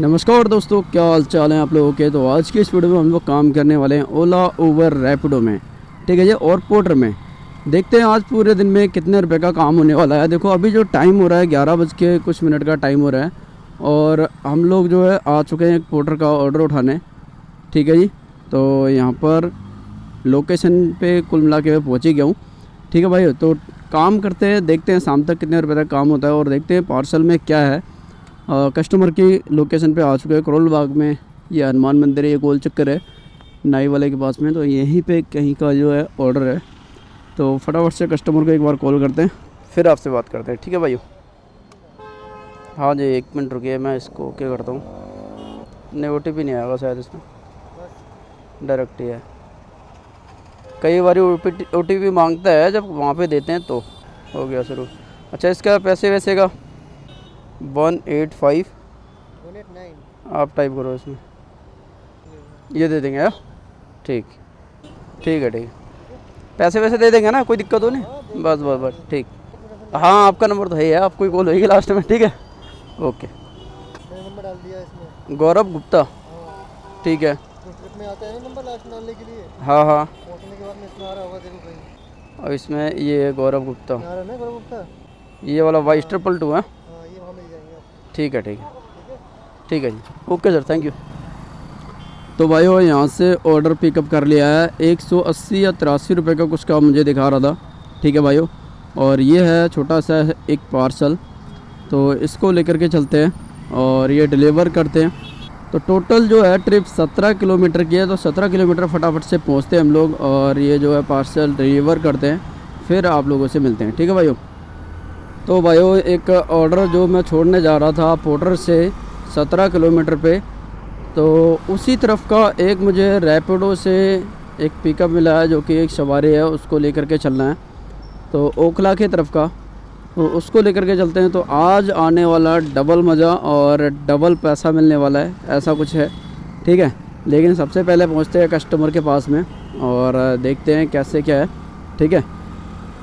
नमस्कार दोस्तों, क्या हाल चाल है आप लोगों के। तो आज की इस वीडियो में हम लोग काम करने वाले हैं ओला, उबर, रैपिडो में, ठीक है जी, और पोर्टर में। देखते हैं आज पूरे दिन में कितने रुपए का काम होने वाला है। देखो अभी जो टाइम हो रहा है 11 बज के कुछ का टाइम हो रहा है और हम लोग जो है आ चुके हैं एक पोर्टर का ऑर्डर उठाने, ठीक है जी। तो यहाँ पर लोकेशन पे कुल मिला के मैं पहुँच ही गया हूँ, ठीक है भाई। तो काम करते हैं, देखते हैं शाम तक कितने रुपए तक काम होता है और देखते हैं पार्सल में क्या है। कस्टमर की लोकेशन पे आ चुके हैं करोल बाग में। ये हनुमान मंदिर है, ये गोल चक्कर है नाई वाले के पास में। तो यहीं पे कहीं का जो है ऑर्डर है। तो फटाफट से कस्टमर को एक बार कॉल करते हैं, फिर आपसे बात करते हैं, ठीक है भाइयों। हाँ जी, 1 मिनट रुकिए, मैं इसको ओके करता हूँ। नहीं OTP नहीं आएगा शायद इसमें, डायरेक्ट ही है। कई बार OTP मांगता है, जब वहाँ पे देते हैं तो हो गया शुरू। अच्छा, इसका पैसे वैसे का 185 आप टाइप करो इसमें, ये दे देंगे आप। ठीक ठीक है, ठीक है। पैसे वैसे दे देंगे ना, कोई दिक्कत हो नहीं। बस बस बस ठीक। हाँ, आपका नंबर तो है ही है, आपको ही कॉल होगी लास्ट में, ठीक है। ओके, नंबर डाल दिया इसमें, गौरव गुप्ता, ठीक है। ट्रिप में आता है ना नंबर लास्ट डालने के लिए। हाँ हाँ, पहुंचने के बाद में इसमें आ रहा होगा, देखो कहीं और इसमें ये है गौरव गुप्ता, आ रहा है ना गौरव गुप्ता। ये वाला Y222 है। हाँ, ये वहाँ मिल जाएंगे आप। ठीक है, ठीक है, ठीक है जी। Okay sir, thank you. तो भाइयों यहाँ से ऑर्डर पिकअप कर लिया है। 180 या 83 रुपये का कुछ का मुझे दिखा रहा था, ठीक है भाइयों। और ये है छोटा सा एक पार्सल, तो इसको लेकर के चलते हैं और ये डिलीवर करते हैं। तो टोटल जो है ट्रिप 17 किलोमीटर की है। तो 17 किलोमीटर फटाफट से पहुँचते हैं हम लोग और ये जो है पार्सल डिलीवर करते हैं, फिर आप लोगों से मिलते हैं, ठीक है भाइयों। तो भाइयों एक ऑर्डर जो मैं छोड़ने जा रहा था पोर्टर से 17 किलोमीटर पे, तो उसी तरफ का एक मुझे रैपिडो से एक पिकअप मिला है, जो कि एक सवारी है, उसको लेकर के चलना है। तो ओखला की तरफ का, तो उसको लेकर के चलते हैं। तो आज आने वाला डबल मज़ा और डबल पैसा मिलने वाला है, ऐसा कुछ है, ठीक है। लेकिन सबसे पहले पहुंचते हैं कस्टमर के पास में और देखते हैं कैसे क्या है, ठीक है।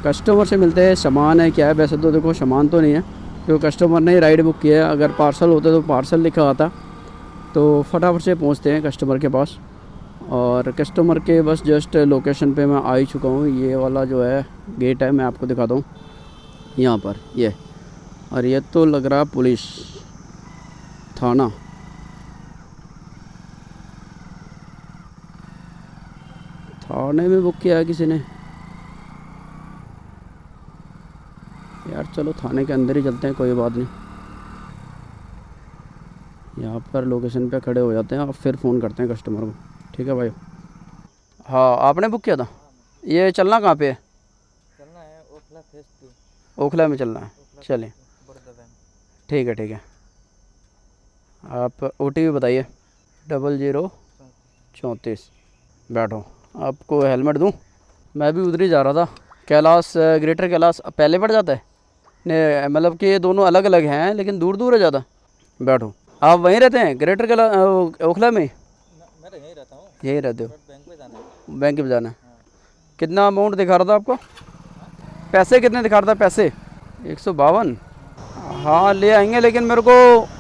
कस्टमर से मिलते हैं, सामान है क्या है। वैसे तो देखो सामान तो नहीं है, क्योंकि कस्टमर ने ही राइड बुक किया है। अगर पार्सल होता तो पार्सल लिखा आता। तो फटाफट से पहुंचते हैं कस्टमर के पास और कस्टमर के बस जस्ट लोकेशन पे मैं आ ही चुका हूँ। ये वाला जो है गेट है, मैं आपको दिखाता हूँ यहाँ पर ये। और ये तो लग रहा पुलिस थाना, थाने में बुक किया है किसी ने यार। चलो थाने के अंदर ही चलते हैं, कोई बात नहीं। यहाँ पर लोकेशन पे खड़े हो जाते हैं और फिर फ़ोन करते हैं कस्टमर को, ठीक है भाई। हाँ, आपने बुक किया था। ये चलना कहाँ पे है? चलना है ओखला फेस 2। ओखला में चलना है, चलिए ठीक है, ठीक है। आप OTP बताइए। 0034। बैठो, आपको हेलमेट दूँ? मैं भी उधर ही जा रहा था, कैलाश, ग्रेटर कैलाश पहले पड़ जाता है ने, मतलब कि ये दोनों अलग अलग हैं लेकिन दूर दूर है ज़्यादा। बैठो, आप वहीं रहते हैं ग्रेटर कैलाश ओखला में? मैं तो यहीं रहता हूँ। यहीं रहते हो? बैंक पे जाना है। बैंक पे जाना है। कितना अमाउंट दिखा रहा था आपको? पैसे कितने दिखा रहा था? पैसे 152। हाँ ले आएंगे, लेकिन मेरे को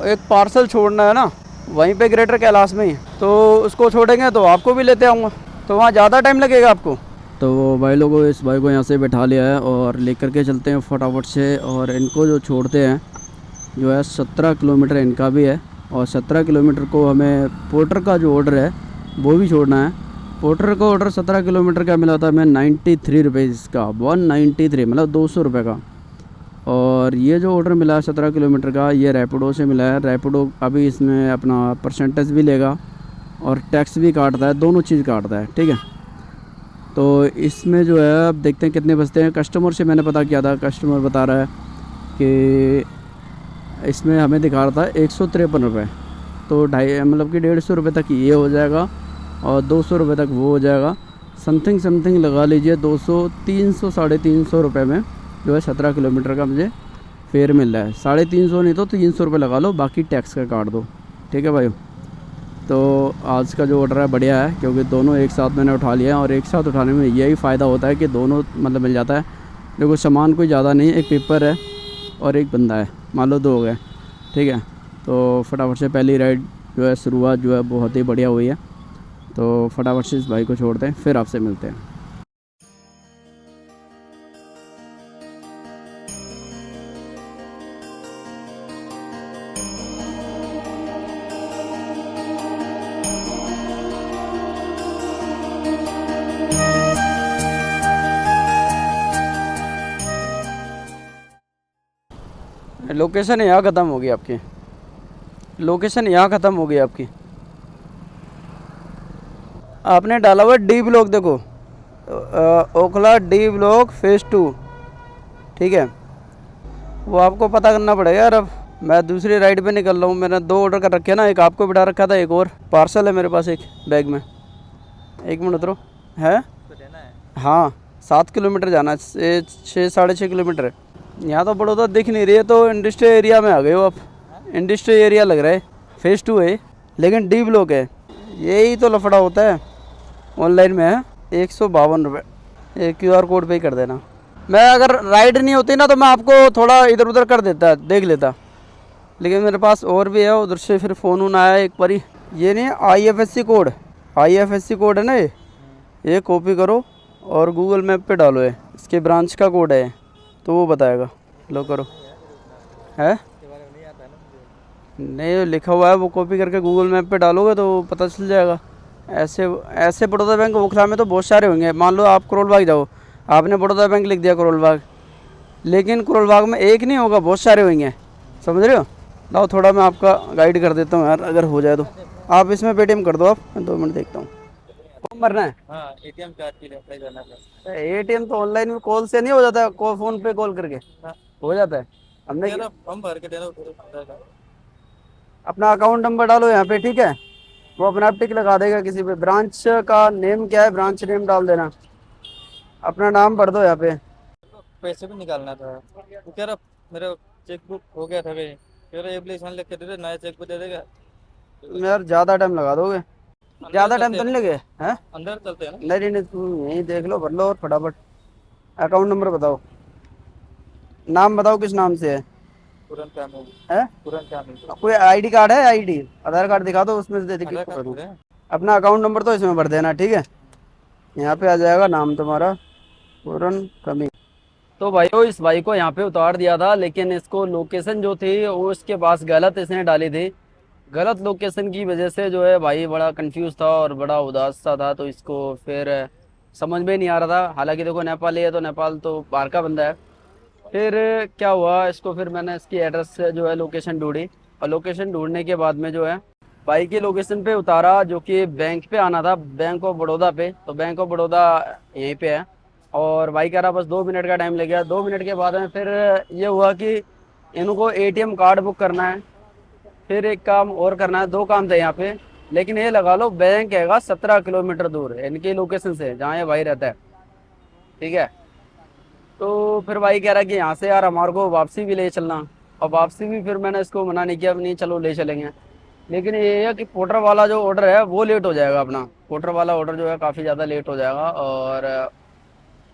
एक पार्सल छोड़ना है ना वहीं पे ग्रेटर कैलाश में ही, तो उसको छोड़ेंगे तो आपको भी लेते आऊँगा। तो वहाँ ज़्यादा टाइम लगेगा आपको? तो भाई लोगों, इस भाई को यहाँ से बैठा लिया है और लेकर के चलते हैं फटाफट से। और इनको जो छोड़ते हैं जो है 17 किलोमीटर इनका भी है और 17 किलोमीटर को हमें पोर्टर का जो ऑर्डर है वो भी छोड़ना है। पोर्टर का ऑर्डर 17 किलोमीटर का मिला था मैं 93 रुपीज़ का, 193 मतलब 200 रुपये का। और ये जो ऑर्डर मिला है 17 किलोमीटर का, ये रैपिडो से मिला है। रैपिडो अभी इसमें अपना परसेंटेज भी लेगा और टैक्स भी काटता है, दोनों चीज़ काटता है, ठीक है। तो इसमें जो है अब देखते हैं कितने बचते हैं। कस्टमर से मैंने पता किया था, कस्टमर बता रहा है कि इसमें हमें दिखा रहा था 153 रुपये। तो 250 मतलब कि 150 रुपये तक ये हो जाएगा और 200 रुपये तक वो हो जाएगा। समथिंग लगा लीजिए 200, 300, 350 रुपये में जो है 17 किलोमीटर का मुझे फेयर मिल रहा है। 350 नहीं तो 300 रुपये लगा लो, बाकी टैक्स का काट दो, ठीक है भाई। तो आज का जो ऑर्डर है बढ़िया है, क्योंकि दोनों एक साथ मैंने उठा लिया है और एक साथ उठाने में यही फ़ायदा होता है कि दोनों मतलब मिल जाता है। देखो सामान कोई ज़्यादा नहीं, एक पेपर है और एक बंदा है, मान लो 2 हो गए, ठीक है। तो फटाफट से पहली राइड जो है शुरुआत जो है बहुत ही बढ़िया हुई है। तो फटाफट से इस भाई को छोड़ते हैं, फिर आपसे मिलते हैं। लोकेशन यहाँ ख़त्म होगी आपकी, लोकेशन यहाँ ख़त्म हो गई आपकी। आपने डाला हुआ डी ब्लॉक, देखो ओखला डी ब्लॉक फेज़ 2, ठीक है। वो आपको पता करना पड़ेगा यार। अब मैं दूसरी राइड पे निकल रहा हूँ, मैंने 2 ऑर्डर कर रखे हैं ना, एक आपको बिठा रखा था, एक और पार्सल है मेरे पास एक बैग में। 1 मिनट उतरो है। हाँ 7 किलोमीटर जाना है, 6 साढ़े 6 किलोमीटर है। यहाँ तो बड़ौदा दिख नहीं रही है, तो इंडस्ट्री एरिया में आ गए हो आप। इंडस्ट्री एरिया लग रहा है, फेज़ 2 है लेकिन डी ब्लॉक है। यही तो लफड़ा होता है ऑनलाइन में है। 152 रुपये ये QR कोड पे ही कर देना। मैं अगर राइड नहीं होती ना तो मैं आपको थोड़ा इधर उधर कर देता, देख लेता, लेकिन मेरे पास और भी है। उधर से फिर फ़ोन आया एक बारी। ये नहीं IFSC कोड, IFSC कोड है ना, ये कॉपी करो और गूगल मैप पे डालो। है इसके ब्रांच का कोड है, तो वो बताएगा। लो करो है, नहीं लिखा हुआ है, वो कॉपी करके गूगल मैप पे डालोगे तो पता चल जाएगा। ऐसे ऐसे बड़ौदा बैंक ओखला में तो बहुत सारे होंगे। मान लो आप करोल बाग जाओ, आपने बड़ौदा बैंक लिख दिया करोल बाग, लेकिन करोल बाग में एक नहीं होगा, बहुत सारे होंगे, समझ रहे हो। लाओ थोड़ा मैं आपका गाइड कर देता हूँ यार, अगर हो जाए तो। आप इसमें पेटीएम कर दो, आप 2 मिनट देखता हूँ। फॉर्म भरना है, हाँ ATM कार्ड के लिए अप्लाई करना पड़ता ATM तो ऑनलाइन में कॉल से नहीं हो जाता है, फ़ोन पे कॉल करके है। हो जाता है। हमने मेरा फॉर्म भर के देना होगा। अपना अकाउंट नंबर डालो यहाँ पे, ठीक है, वो अपना आप टिक लगा देगा किसी पे। ब्रांच का नेम क्या है, ब्रांच नेम डाल देना, अपना नाम भर दो यहाँ पे। पैसे भी निकालना था, वो कह रहा मेरा चेकबुक हो गया था, कहीं कह रहा एप्लीकेशन लिख के दे दे, नया चेकबुक दे देगा। यार ज़्यादा टाइम लगा दोगे, ज़्यादा टाइम तो नहीं लगे हैं। अंदर चलते हैं ना। नहीं नहीं, तुम यहीं देख लो, भर लो और फटाफट। अकाउंट नंबर बताओ, नाम बताओ किस नाम से है। तुरंत क्या मिल है तुरंत क्या मिल कोई ID कार्ड है, ID आधार कार्ड दिखा दो, उसमें से आधार कार्ड करूँ। पूरे हैं। अपना अकाउंट नंबर तो इसमें भर देना, ठीक है। यहाँ पे आ जाएगा नाम तुम्हारा, पूरन कमी। तो भाइयों इस भाई को यहाँ पे उतार दिया था, लेकिन इसको लोकेशन जो थी वो इसके पास गलत इसने डाली थी। गलत लोकेशन की वजह से जो है भाई बड़ा कंफ्यूज था और बड़ा उदास सा था। तो इसको फिर समझ में नहीं आ रहा था। हालांकि देखो नेपाली है, तो नेपाल तो बाहर का बंदा है। फिर क्या हुआ, इसको फिर मैंने इसकी एड्रेस से जो है लोकेशन ढूंढी, और लोकेशन ढूंढने के बाद में जो है भाई की लोकेशन पे उतारा, जो कि बैंक पे आना था, बैंक ऑफ बड़ौदा पे। तो बैंक ऑफ बड़ौदा यहीं पे है, और भाई कह रहा बस 2 मिनट का टाइम लग गया। 2 मिनट के बाद में फिर ये हुआ कि इनको ATM कार्ड बुक करना है, फिर एक काम और करना है। 2 काम थे यहाँ पे, लेकिन ये लगा लो बैंक हैगा 17 किलोमीटर दूर इनकी लोकेशन से, जहाँ ये भाई रहता है, ठीक है। तो फिर भाई कह रहा कि यहाँ से यार हमारे को वापसी भी ले चलना, और वापसी भी फिर मैंने इसको मना नहीं किया, नहीं चलो ले चलेंगे। लेकिन ये है कि पोर्टर वाला जो ऑर्डर है वो लेट हो जाएगा। अपना पोर्टर वाला ऑर्डर जो है काफ़ी ज़्यादा लेट हो जाएगा, और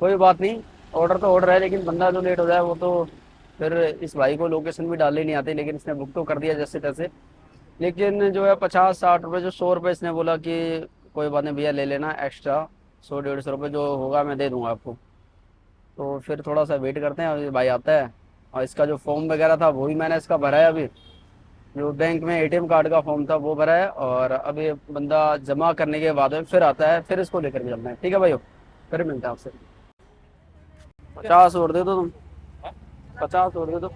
कोई बात नहीं, ऑर्डर तो ऑर्डर है, लेकिन बंदा जो लेट हो जाए वो तो फिर इस भाई को लोकेशन भी डालनी नहीं आती। लेकिन इसने बुक तो कर दिया जैसे तैसे। लेकिन जो है 50-60 रुपये, जो 100 रुपये इसने बोला कि कोई बात नहीं भैया ले लेना एक्स्ट्रा, 100-150 रुपये जो होगा मैं दे दूँगा आपको। तो फिर थोड़ा सा वेट करते हैं, अभी भाई आता है। और इसका जो फॉर्म वगैरह था वो भी मैंने इसका भरा है अभी, जो बैंक में ATM कार्ड का फॉर्म था वो भरा है। और अभी बंदा जमा करने के बाद में फिर आता है, फिर इसको लेकर के चलना है, ठीक है भाई। फिर मिलते हैं आपसे। 50 और दे दो तुम, 50 और दे दो।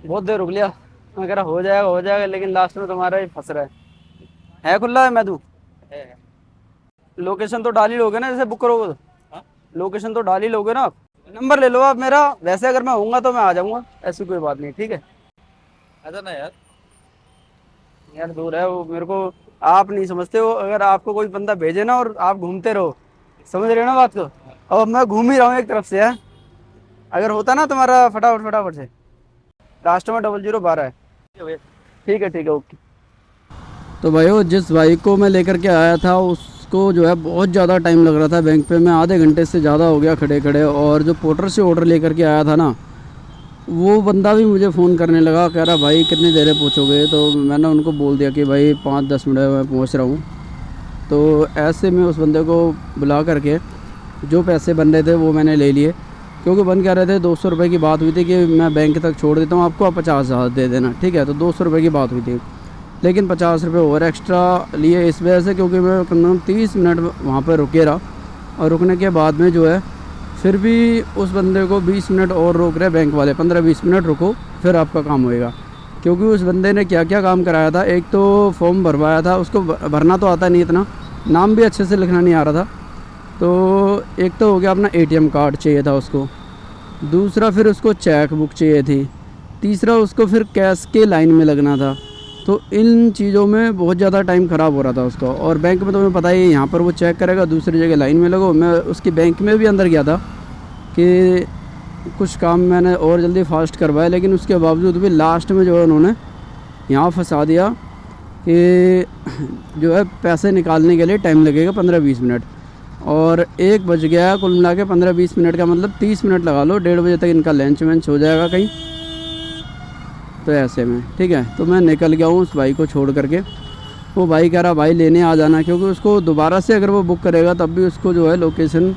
बहुत देर रुक लिया, मैं कह रहा हो जाएगा, लेकिन लास्ट में तुम्हारा ही फंस रहा है खुला है। मैं दूँ है। लोकेशन तो डाल ही लोगे ना, जैसे बुक करोगे तो हाँ? लोकेशन तो डाल ही लोगे ना आप। नंबर ले लो आप मेरा, वैसे अगर मैं होऊंगा तो मैं आ जाऊंगा, ऐसी कोई बात नहीं, ठीक है। आजा ना यार। यार दूर है वो, मेरे को आप नहीं समझते हो। अगर आपको कोई बंदा भेजे ना और आप घूमते रहो, समझ रहे हो ना बात को। अब मैं घूम ही रहा हूँ एक तरफ से है। अगर होता ना तुम्हारा फटाफट से। लास्ट में 0012 है, ठीक है ओके। तो भाइयों जिस भाई को मैं लेकर के आया था उसको जो है बहुत ज़्यादा टाइम लग रहा था बैंक पे। मैं आधे घंटे से ज़्यादा हो गया खड़े खड़े। और जो पोर्टर से ऑर्डर लेकर के आया था ना, वो बंदा भी मुझे फ़ोन करने लगा, कह रहा भाई कितनी देर में पहुँचोगे। तो मैंने उनको बोल दिया कि भाई 5-10 मिनट में पहुँच रहा हूँ। तो ऐसे में उस बंदे को बुला करके जो पैसे बन रहे थे वो मैंने ले लिए, क्योंकि बन क्या रहे थे 200 रुपये की बात हुई थी कि मैं बैंक तक छोड़ देता हूँ आपको, आप 50,000 दे देना, ठीक है। तो 200 रुपये की बात हुई थी, लेकिन 50 रुपये और एक्स्ट्रा लिए इस वजह से क्योंकि मैं कम से कम 30 मिनट वहाँ पर रुके रहा, और रुकने के बाद में जो है फिर भी उस बंदे को 20 मिनट और रोक रहे बैंक वाले, 15-20 मिनट रुको फिर आपका काम होएगा। क्योंकि उस बंदे ने क्या क्या काम कराया था, एक तो फॉर्म भरवाया था, उसको भरना तो आता नहीं इतना, नाम भी अच्छे से लिखना नहीं आ रहा था। तो एक तो हो गया अपना ATM कार्ड चाहिए था उसको, दूसरा फिर उसको चेक बुक चाहिए थी, तीसरा उसको फिर कैश के लाइन में लगना था। तो इन चीज़ों में बहुत ज़्यादा टाइम ख़राब हो रहा था उसको। और बैंक में तो तुम्हें पता ही है, यहाँ पर वो चेक करेगा, दूसरी जगह लाइन में लगो। मैं उसकी बैंक में भी अंदर गया था कि कुछ काम मैंने और जल्दी फास्ट करवाया, लेकिन उसके बावजूद भी लास्ट में जो है उन्होंने यहाँ फंसा दिया कि जो है पैसे निकालने के लिए टाइम लगेगा 15-20 मिनट, और 1 बज गया। कुल मिला के 15-20 मिनट का मतलब 30 मिनट लगा लो, 1:30 बजे तक इनका लंच वंच हो जाएगा कहीं। तो ऐसे में ठीक है, तो मैं निकल गया हूँ उस भाई को छोड़ करके। वो भाई कह रहा भाई लेने आ जाना, क्योंकि उसको दोबारा से अगर वो बुक करेगा तब भी उसको जो है लोकेशन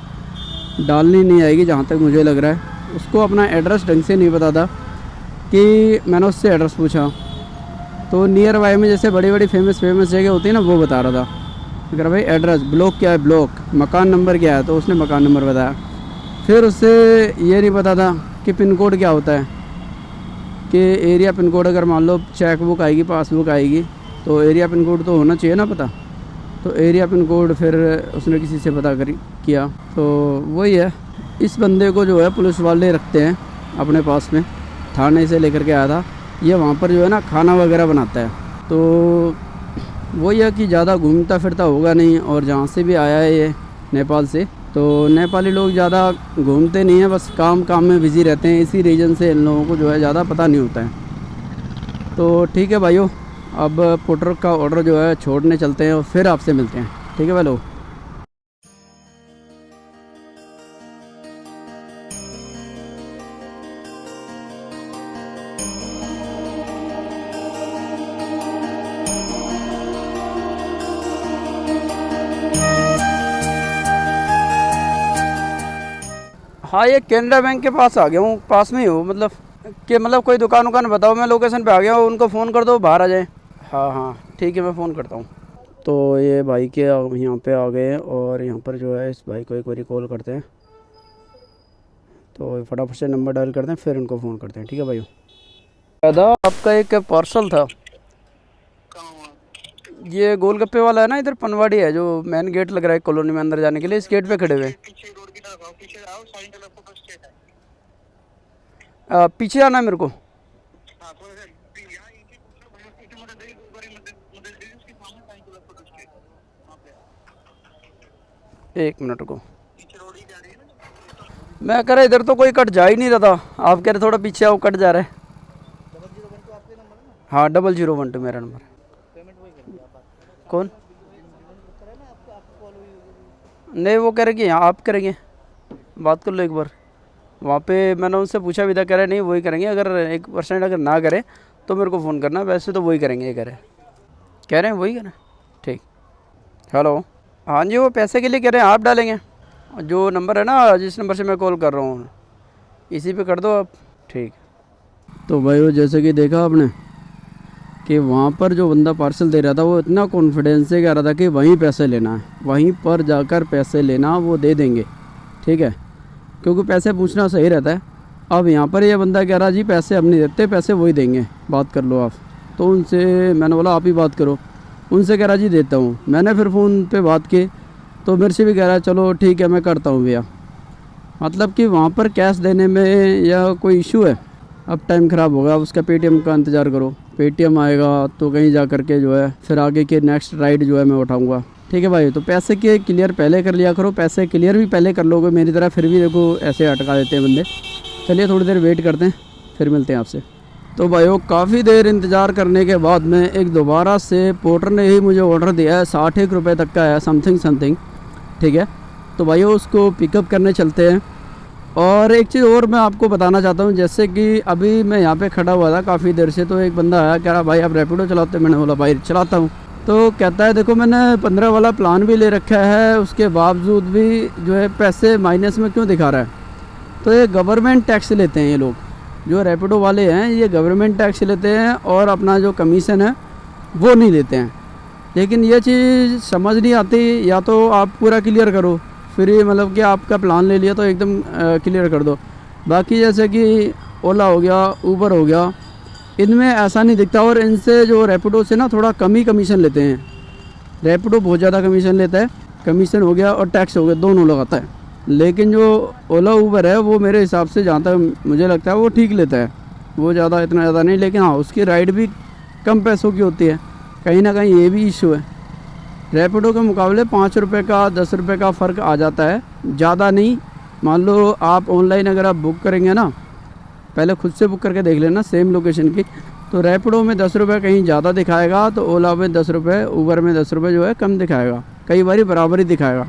डालनी नहीं आएगी, जहाँ तक मुझे लग रहा है। उसको अपना एड्रेस ढंग से नहीं पता था, कि मैंने उससे एड्रेस पूछा तो नियर बाय में जैसे बड़ी बड़ी फेमस जगह होती है ना, वो बता रहा था। अगर भाई एड्रेस ब्लॉक क्या है, ब्लॉक मकान नंबर क्या है, तो उसने मकान नंबर बताया। फिर उससे ये नहीं पता था कि पिन कोड क्या होता है, कि एरिया पिन कोड अगर मान लो चेक बुक आएगी, पासबुक आएगी, तो एरिया पिन कोड तो होना चाहिए ना पता। तो एरिया पिन कोड फिर उसने किसी से पता किया। तो वही है, इस बंदे को जो है पुलिस वाले रखते हैं अपने पास में, थाने से लेकर के आया था। ये वहाँ पर जो है ना खाना वगैरह बनाता है। तो वही है कि ज़्यादा घूमता फिरता होगा नहीं, और जहाँ से भी आया है ये नेपाल से, तो नेपाली लोग ज़्यादा घूमते नहीं हैं, बस काम में बिज़ी रहते हैं। इसी रीज़न से इन लोगों को जो है ज़्यादा पता नहीं होता है। तो ठीक है भाइयों, अब पोर्टर का ऑर्डर जो है छोड़ने चलते हैं और फिर आपसे मिलते हैं, ठीक है भाई लोग। हाँ, ये कैनरा बैंक के पास आ गया हूँ, पास में ही हूँ। मतलब कोई दुकान बताओ, मैं लोकेशन पे आ गया हूँ, उनको फ़ोन कर दो बाहर आ जाए। हाँ ठीक है, मैं फ़ोन करता हूँ। तो ये भाई के यहाँ पे आ गए, और यहाँ पर जो है इस भाई को एक बार कॉल करते हैं। तो फटाफट से नंबर डायल करते हैं, फिर उनको फ़ोन करते हैं, ठीक है भाई। दादा आपका एक पार्सल था, ये गोलगप्पे वाला है ना, इधर पनवाड़ी है, जो मेन गेट लग रहा है कॉलोनी में अंदर जाने के लिए, इस गेट पे खड़े हुए। पीछे आना है मेरे को। एक मिनट को, मैं कह रहा इधर तो कोई कट जा ही नहीं रहा था, आप कह रहे थोड़ा पीछे आओ, कट जा रहा है। हाँ 0012 मेरा नंबर। कौन? नहीं, वो कह रहे कि यहाँ आप करेंगे, बात कर लो एक बार। वहाँ पे मैंने उनसे पूछा भी था, कह रहे नहीं वही करेंगे, अगर 1% अगर ना करे तो मेरे को फ़ोन करना, वैसे तो वही करेंगे। ये कह रहे हैं वही करें, ठीक। हेलो, हाँ जी, वो पैसे के लिए कह रहे हैं आप डालेंगे, जो नंबर है ना जिस नंबर से मैं कॉल कर रहा हूँ, इसी पे कर दो आप, ठीक। तो भाई वो जैसे कि देखा आपने कि वहाँ पर जो बंदा पार्सल दे रहा था, वो इतना कॉन्फिडेंस से कह रहा था कि वहीं पैसे लेना है, वहीं पर जाकर पैसे लेना, वो दे देंगे, ठीक है, क्योंकि पैसे पूछना सही रहता है। अब यहाँ पर ये बंदा कह रहा जी पैसे हम नहीं देते, पैसे वही देंगे, बात कर लो आप। तो उनसे मैंने बोला आप ही बात करो, उनसे कह रहा जी देता हूँ। मैंने फिर फ़ोन पे बात की, तो मेरे से भी कह रहा चलो ठीक है मैं करता हूँ भैया। मतलब कि वहाँ पर कैश देने में या कोई इशू है, अब टाइम ख़राब होगा, अब उसका पेटीएम का इंतज़ार करो, पेटीएम आएगा तो कहीं जा कर के जो है फिर आगे के नेक्स्ट राइड जो है मैं उठाऊँगा, ठीक है भाई। तो पैसे के क्लियर पहले कर लिया करो, पैसे क्लियर भी पहले कर लोगे मेरी तरह, फिर भी देखो ऐसे अटका देते हैं बंदे। चलिए थोड़ी देर वेट करते हैं, फिर मिलते हैं आपसे। तो भाइयों काफ़ी देर इंतज़ार करने के बाद में एक दोबारा से पोर्टर ने ही मुझे ऑर्डर दिया है, 61 रुपये तक का है, समथिंग, ठीक है। तो भाइयों उसको पिकअप करने चलते हैं, और एक चीज़ और मैं आपको बताना चाहता हूँ, जैसे कि अभी मैं यहाँ पे खड़ा हुआ था काफ़ी देर से, तो एक बंदा आया, कह रहा भाई आप रैपिडो चलाते हो? मैंने बोला भाई चलाता हूँ। तो कहता है देखो मैंने 15 वाला प्लान भी ले रखा है, उसके बावजूद भी जो है पैसे माइनस में क्यों दिखा रहा है? तो ये गवर्नमेंट टैक्स लेते हैं, ये लोग जो रैपिडो वाले हैं ये गवर्नमेंट टैक्स लेते हैं और अपना जो कमीशन है वो नहीं लेते हैं। लेकिन ये चीज़ समझ नहीं आती, या तो आप पूरा क्लियर करो, फिर ये मतलब कि आपका प्लान ले लिया तो एकदम क्लियर कर दो। बाकी जैसे कि ओला हो गया, ऊबर हो गया, इनमें ऐसा नहीं दिखता, और इनसे जो रैपिडो से ना थोड़ा कम ही कमीशन लेते हैं। रैपिडो बहुत ज़्यादा कमीशन लेता है, कमीशन हो गया और टैक्स हो गया, दोनों लगाता है। लेकिन जो ओला ऊबर है वो मेरे हिसाब से जहाँ तक मुझे लगता है वो ठीक लेता है, वो ज़्यादा इतना ज़्यादा नहीं, लेकिन हाँ उसकी राइड भी कम पैसों की होती है, कहीं ना कहीं ये भी इशू है। रैपिडो के मुकाबले 5 रुपये का 10 रुपये का फ़र्क आ जाता है, ज़्यादा नहीं। मान लो आप ऑनलाइन अगर आप बुक करेंगे ना, पहले खुद से बुक करके देख लेना सेम लोकेशन की, तो रैपिडो में 10 रुपये कहीं ज़्यादा दिखाएगा, तो ओला में 10 रुपये, ऊबर में 10 रुपये जो है कम दिखाएगा, कई बार बराबर ही दिखाएगा।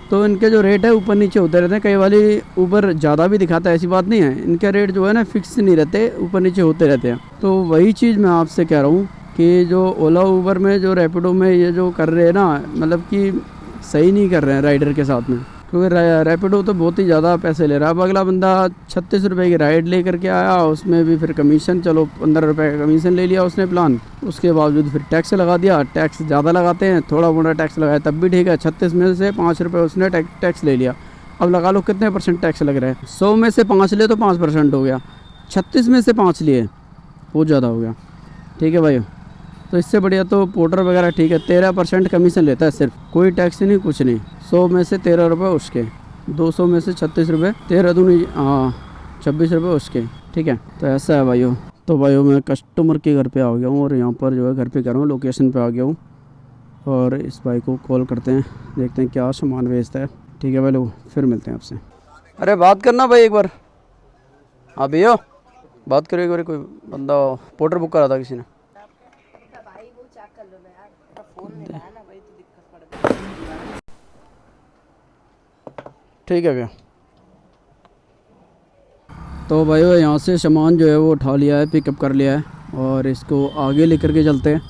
तो इनके जो रेट है ऊपर नीचे होते रहते हैं, कई वाली ऊबर ज़्यादा भी दिखाता है, ऐसी बात नहीं है। इनके रेट जो है ना फिक्स नहीं रहते, ऊपर नीचे होते रहते हैं। तो वही चीज़ मैं आपसे कह रहा हूँ कि जो ओला ऊबर में जो रैपिडो में ये जो कर रहे हैं ना, मतलब कि सही नहीं कर रहे हैं राइडर के साथ में, क्योंकि रैपिडो तो बहुत ही ज़्यादा पैसे ले रहा है। अब अगला बंदा 36 रुपये की राइड ले करके आया, उसमें भी फिर कमीशन, चलो 15 रुपये का कमीशन ले लिया उसने प्लान, उसके बावजूद फिर टैक्स लगा दिया। टैक्स ज़्यादा लगाते हैं, थोड़ा मोटा टैक्स लगाया तब भी ठीक है, 36 में से 5 रुपये उसने टैक्स ले लिया। अब लगा लो कितने % टैक्स लग रहा है, 100 में से 5 लिए तो 5% हो गया, 36 में से 5 लिए बहुत ज़्यादा हो गया। ठीक है भाई, तो इससे बढ़िया तो पोर्टर वगैरह ठीक है, 13% कमीशन लेता है सिर्फ, कोई टैक्स नहीं कुछ नहीं। 100 में से 13 रुपये उसके, 200 में से 36 रुपये, 13 दूनी 26 रुपये उसके। ठीक है, तो ऐसा है भाइयों। तो भाइयों मैं कस्टमर के घर पे आ गया हूँ, और यहाँ पर जो है घर पे कर रहा हूँ, लोकेशन पे आ गया हूँ, और इस भाई को कॉल करते हैं, देखते हैं क्या सामान बेचता है। ठीक है भाई लोग, फिर मिलते हैं आपसे। अरे बात करना भाई एक बार। हाँ भैया बात करो एक बार, कोई बंदा पोर्टर बुक करा था किसी ने। ठीक है भैया। तो भाइयों यहाँ से सामान जो है वो उठा लिया है, पिकअप कर लिया है, और इसको आगे लेकर के चलते हैं।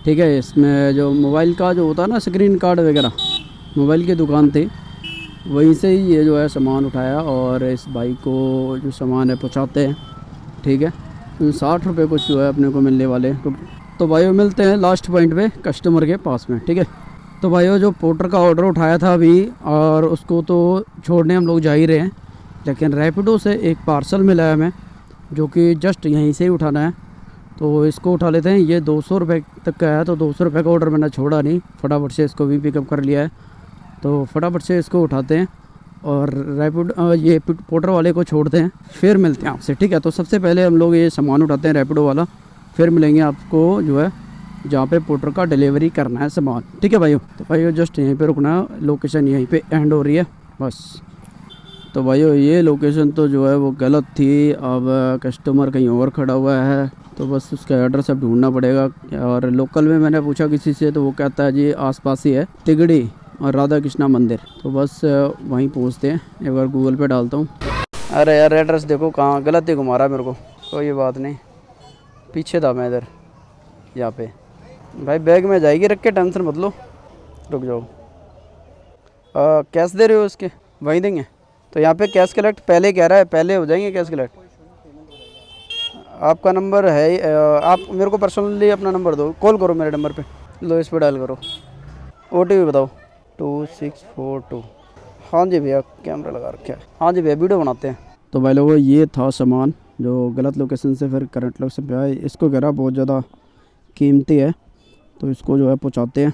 ठीक है, इसमें जो मोबाइल का जो होता है ना स्क्रीन कार्ड वगैरह, मोबाइल की दुकान थी, वहीं से ही ये जो है सामान उठाया, और इस भाई को जो सामान है पहुँचाते हैं। ठीक है, 60 रुपये कुछ जो है अपने को मिलने वाले। तो भाइयों मिलते हैं लास्ट पॉइंट पे कस्टमर के पास में। ठीक है, तो भाइयों जो पोर्टर का ऑर्डर उठाया था अभी, और उसको तो छोड़ने हम लोग जा ही रहे हैं, लेकिन रैपिडो से एक पार्सल मिला है हमें, जो कि जस्ट यहीं से ही उठाना है, तो इसको उठा लेते हैं। ये 200 रुपये तक का है, तो 200 रुपये का ऑर्डर मैंने छोड़ा नहीं, फटाफट से इसको भी पिकअप कर लिया है। तो फटाफट से इसको उठाते हैं और रैपिडो ये पोर्टर वाले को छोड़ते हैं, फिर मिलते हैं आपसे। ठीक है, तो सबसे पहले हम लोग ये सामान उठाते हैं रैपिडो वाला, फिर मिलेंगे आपको जो है जहाँ पे पोर्टर का डिलीवरी करना है सामान। ठीक है भाइयों, तो भाइयों जस्ट यहीं पे रुकना है, लोकेशन यहीं पे एंड हो रही है बस। तो भाइयों ये लोकेशन तो जो है वो गलत थी, अब कस्टमर कहीं और खड़ा हुआ है, तो बस उसका एड्रेस अब ढूंढना पड़ेगा। और लोकल में मैंने पूछा किसी से, तो वो कहता है जी आसपास ही है, तिगड़ी और राधा कृष्णा मंदिर, तो बस वहीं पहुँचते हैं। एक बार गूगल पे डालता हूँ। अरे यार एड्रेस देखो कहाँ गलत ही घुमा रहा है मेरे को, कोई बात नहीं, पीछे था मैं इधर यहाँ पे। भाई बैग में जाएगी, रख के टेंशन मत लो, रुक जाओ। कैश दे रहे हो उसके, वहीं देंगे। तो यहाँ पे कैश कलेक्ट पहले कह रहा है, पहले हो जाएंगे कैश कलेक्ट। आपका नंबर है, आप मेरे को पर्सनली अपना नंबर दो, कॉल करो मेरे नंबर पे, लो इस पर डायल करो, OTP बताओ 2642। हाँ जी भैया कैमरा लगा रखा है, हाँ जी भैया वीडियो बनाते हैं। तो भाई लोगों ये था सामान जो गलत लोकेशन से फिर करंट लोकेशन पे आया, इसको कह रहा बहुत ज़्यादा कीमती है, तो इसको जो है पहुँचाते हैं।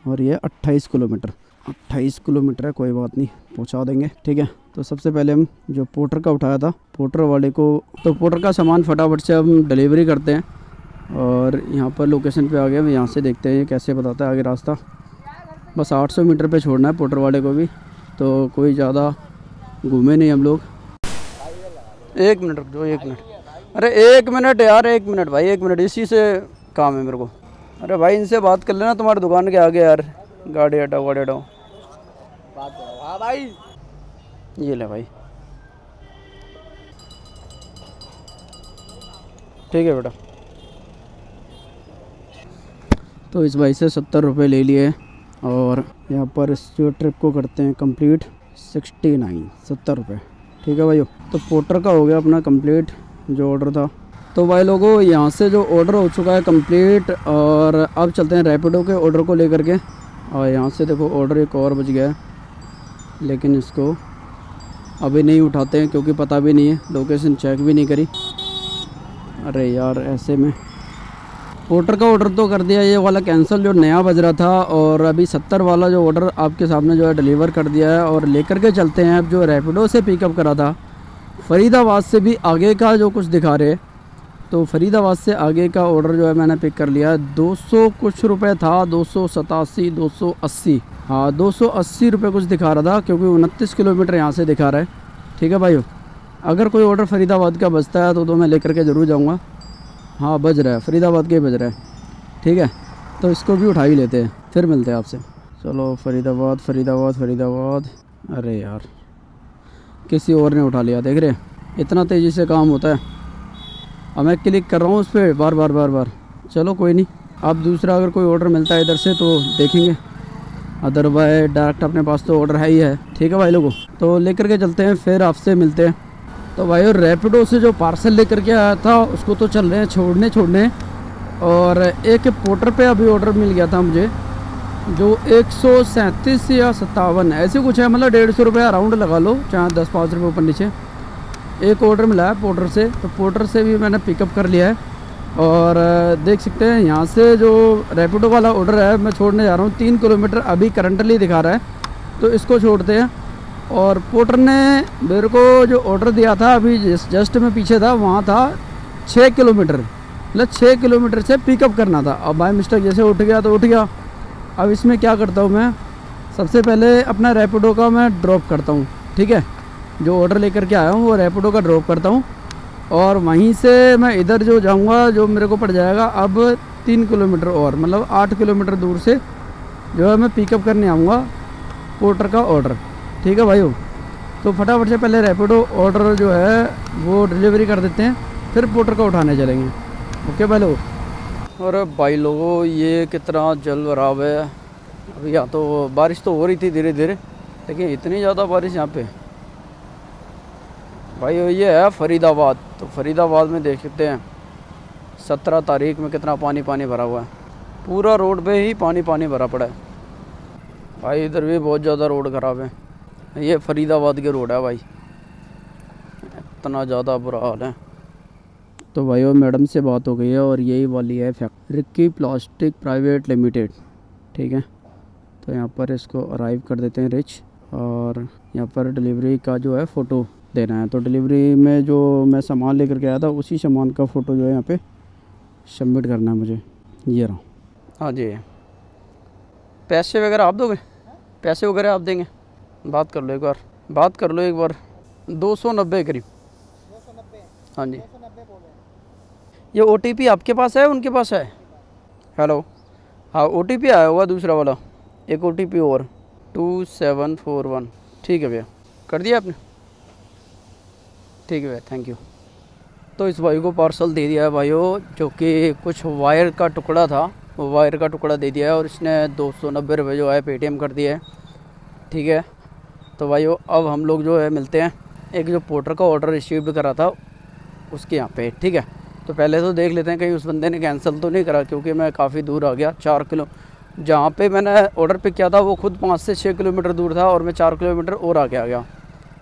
और ये 28 किलोमीटर है, कोई बात नहीं पहुँचा देंगे। ठीक है, तो सबसे पहले हम जो पोर्टर का उठाया था, पोर्टर वाले को, तो पोर्टर का सामान फटाफट से हम डिलीवरी करते हैं। और यहाँ पर लोकेशन पे आ गए, यहाँ से देखते हैं ये कैसे बताता है आगे रास्ता। बस 800 मीटर पे छोड़ना है पोर्टर वाले को भी, तो कोई ज़्यादा घूमे नहीं हम लोग। 1 मिनट रुक जाओ, 1 मिनट, अरे 1 मिनट यार, 1 मिनट भाई, 1 मिनट, इसी से काम है मेरे को। अरे भाई इनसे बात कर लेना तुम्हारी दुकान के आगे यार, गाड़ी हटाओ। हाँ भाई, ये ले भाई ठीक है बेटा। तो इस भाई से 70 रुपये ले लिए और यहाँ पर इस जो ट्रिप को करते हैं कंप्लीट 70 रुपये। ठीक है भाइयों, तो पोर्टर का हो गया अपना कंप्लीट जो ऑर्डर था। तो भाई लोगों यहाँ से जो ऑर्डर हो चुका है कंप्लीट, और अब चलते हैं रैपिडो के ऑर्डर को लेकर के। और यहाँ से देखो ऑर्डर एक और बच गया है, लेकिन इसको अभी नहीं उठाते हैं क्योंकि पता भी नहीं है, लोकेशन चेक भी नहीं करी। अरे यार ऐसे में पोर्टर का ऑर्डर तो कर दिया, ये वाला कैंसिल जो नया बज रहा था, और अभी 70 वाला जो ऑर्डर आपके सामने जो है डिलीवर कर दिया है। और लेकर के चलते हैं अब जो रैपिडो से पिकअप करा था फरीदाबाद से भी आगे का जो कुछ दिखा रहे, तो फरीदाबाद से आगे का ऑर्डर जो है मैंने पिक कर लिया। 200 कुछ रुपए था, 287 280, हाँ 280 रुपये कुछ दिखा रहा था, क्योंकि 29 किलोमीटर यहाँ से दिखा रहा है। ठीक है भाइयों, अगर कोई ऑर्डर फरीदाबाद का बचता है तो मैं लेकर के ज़रूर जाऊँगा। हाँ बज रहा है, फरीदाबाद के ही बज रहा है। ठीक है, तो इसको भी उठा ही लेते हैं, फिर मिलते हैं आपसे। चलो फरीदाबाद फरीदाबाद फरीदाबाद। अरे यार किसी और ने उठा लिया, देख रहे इतना तेज़ी से काम होता है। अब मैं क्लिक कर रहा हूँ उस पर बार बार। चलो कोई नहीं, अब दूसरा अगर कोई ऑर्डर मिलता है इधर से तो देखेंगे, अदरवाइज डायरेक्ट अपने पास तो ऑर्डर है ही है। ठीक है भाई लोगों, तो लेकर के चलते हैं, फिर आपसे मिलते हैं। तो भाई और रैपिडो से जो पार्सल लेकर के आया था उसको तो चल रहे हैं छोड़ने, और एक पोर्टर पे अभी ऑर्डर मिल गया था मुझे जो 137 या 57 ऐसे कुछ है, मतलब 150 रुपये अराउंड लगा लो, चाहे 10-5 रुपये ऊपर नीचे। एक ऑर्डर मिला है पोर्टर से, तो पोर्टर से भी मैंने पिकअप कर लिया है। और देख सकते हैं यहाँ से जो रैपिडो वाला ऑर्डर है मैं छोड़ने जा रहा हूँ। 3 किलोमीटर अभी करंटली दिखा रहा है, तो इसको छोड़ते हैं। और पोर्टर ने मेरे को जो ऑर्डर दिया था अभी जस्ट में पीछे था, वहाँ था 6 किलोमीटर, मतलब 6 किलोमीटर से पिकअप करना था। अब बाय मिस्टेक जैसे उठ गया तो उठ गया। अब इसमें क्या करता हूँ मैं, सबसे पहले अपना रैपिडो का मैं ड्रॉप करता हूँ। ठीक है, जो ऑर्डर लेकर के आया हूँ वो रैपिडो का ड्रॉप करता हूँ, और वहीं से मैं इधर जो जाऊँगा जो मेरे को पड़ जाएगा अब 3 किलोमीटर और, मतलब 8 किलोमीटर दूर से जो है मैं पिकअप करने आऊँगा पोर्टर का ऑर्डर। ठीक है भाइयों, तो फटाफट से पहले रैपिडो ऑर्डर जो है वो डिलीवरी कर देते हैं, फिर पोर्टर का उठाने चलेंगे। ओके भाई लोग। और भाई लोगों ये कितना जल भराव है, अभी यहाँ तो बारिश तो हो रही थी धीरे धीरे, लेकिन इतनी ज़्यादा बारिश यहाँ पे भाई। ये है फरीदाबाद, तो फरीदाबाद में देख सकते हैं 17 तारीख में कितना पानी भरा हुआ है, पूरा रोड पे ही पानी भरा पड़ा है भाई। इधर भी बहुत ज़्यादा रोड ख़राब है, ये फरीदाबाद के रोड है भाई, इतना ज़्यादा बुरा हाल है। तो भाई और मैडम से बात हो गई है, और यही वाली है factory Rikki plastic private limited. ठीक है, तो यहाँ पर इसको अराइव कर देते हैं रिच, और यहाँ पर डिलीवरी का जो है फ़ोटो देना है। तो डिलीवरी में जो मैं सामान लेकर के आया था उसी सामान का फ़ोटो जो है यहाँ पे सबमिट करना है मुझे। ये रहा। हाँ जी, पैसे वगैरह आप दोगे? पैसे वगैरह आप देंगे? बात कर लो एक बार, 290 करीब। 290? हाँ जी। 290 बोले। ये OTP आपके पास है, उनके पास है? हेलो, हाँ OTP आया हुआ दूसरा वाला, एक OTP और 2741। ठीक है भैया, कर दिया आपने? ठीक है भैया, थैंक यू। तो इस भाई को पार्सल दे दिया है भाइयों, जो कि कुछ वायर का टुकड़ा था, वो वायर का टुकड़ा दे दिया है, और इसने 290 रुपये जो है पेटीएम कर दिया है। ठीक है, तो भाइयों अब हम लोग जो है मिलते हैं एक जो पोर्टर का ऑर्डर रिसीव करा था उसके यहाँ पे। ठीक है, तो पहले तो देख लेते हैं कहीं उस बंदे ने कैंसिल तो नहीं करा, क्योंकि मैं काफ़ी दूर आ गया। 4 किलो जहाँ पे मैंने ऑर्डर पिक किया था वो खुद 5 से 6 किलोमीटर दूर था, और मैं 4 किलोमीटर और आगे आ गया।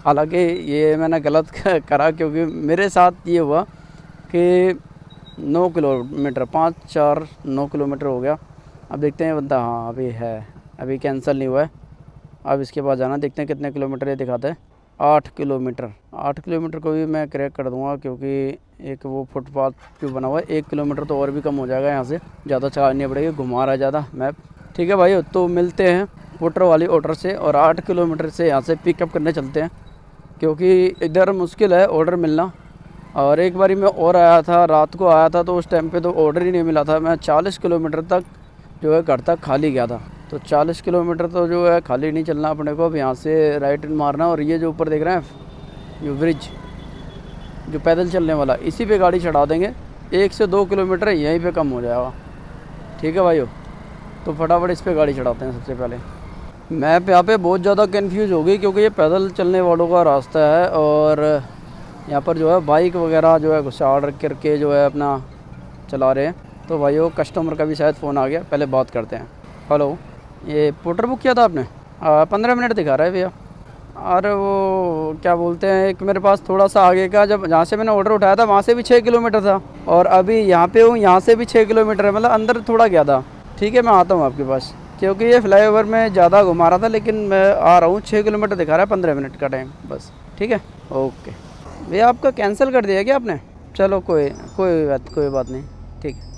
हालांकि ये मैंने गलत करा, क्योंकि मेरे साथ ये हुआ कि 9 किलोमीटर 9 किलोमीटर हो गया। अब देखते हैं बंदा, हाँ अभी है, अभी कैंसिल नहीं हुआ है। अब इसके बाद जाना, देखते हैं कितने किलोमीटर ये दिखाता है। 8 किलोमीटर को भी मैं क्रैक कर दूंगा, क्योंकि एक वो फुटपाथ जो बना हुआ है 1 किलोमीटर तो और भी कम हो जाएगा, यहाँ से ज़्यादा चलानी पड़ेगी, घुमा रहा ज़्यादा मैप। ठीक है भाई, तो मिलते हैं पोर्टर वाली ऑर्डर से, और 8 किलोमीटर से यहाँ से पिकअप करने चलते हैं, क्योंकि इधर मुश्किल है ऑर्डर मिलना। और एक बारी मैं और आया था, रात को आया था, तो उस टाइम पे तो ऑर्डर ही नहीं मिला था। मैं 40 किलोमीटर तक जो है घर तक खाली गया था, तो 40 किलोमीटर तो जो है खाली नहीं चलना अपने को। अब यहाँ से राइट मारना, और ये जो ऊपर देख रहे हैं जो ब्रिज जो पैदल चलने वाला, इसी पे गाड़ी चढ़ा देंगे, 1 से 2 किलोमीटर यहीं पे कम हो जाएगा। ठीक है भाइयों, तो फटाफट इस पे गाड़ी चढ़ाते हैं सबसे पहले। मैप यहाँ पे बहुत ज़्यादा कंफ्यूज हो गई क्योंकि ये पैदल चलने वालों का रास्ता है और यहाँ पर जो है बाइक वगैरह जो है घुसाड़ करके जो है अपना चला रहे हैं। तो भाइयों कस्टमर का भी शायद फ़ोन आ गया, पहले बात करते हैं। हेलो, ये पोर्टर बुक किया था आपने? 15 मिनट दिखा रहा है भैया। अरे वो क्या बोलते हैं, एक मेरे पास थोड़ा सा आगे का, जब जहाँ से मैंने ऑर्डर उठाया था वहाँ से भी 6 किलोमीटर था और अभी यहाँ पे हूँ, यहाँ से भी 6 किलोमीटर है, मतलब अंदर थोड़ा गया था। ठीक है, मैं आता हूँ आपके पास, क्योंकि ये फ्लाईओवर में ज़्यादा घुमा रहा था, लेकिन मैं आ रहा हूँ। 6 किलोमीटर दिखा रहा है, 15 मिनट का टाइम बस। ठीक है, ओके भैया। आपका कैंसिल कर दिया क्या आपने? चलो कोई बात नहीं, ठीक है।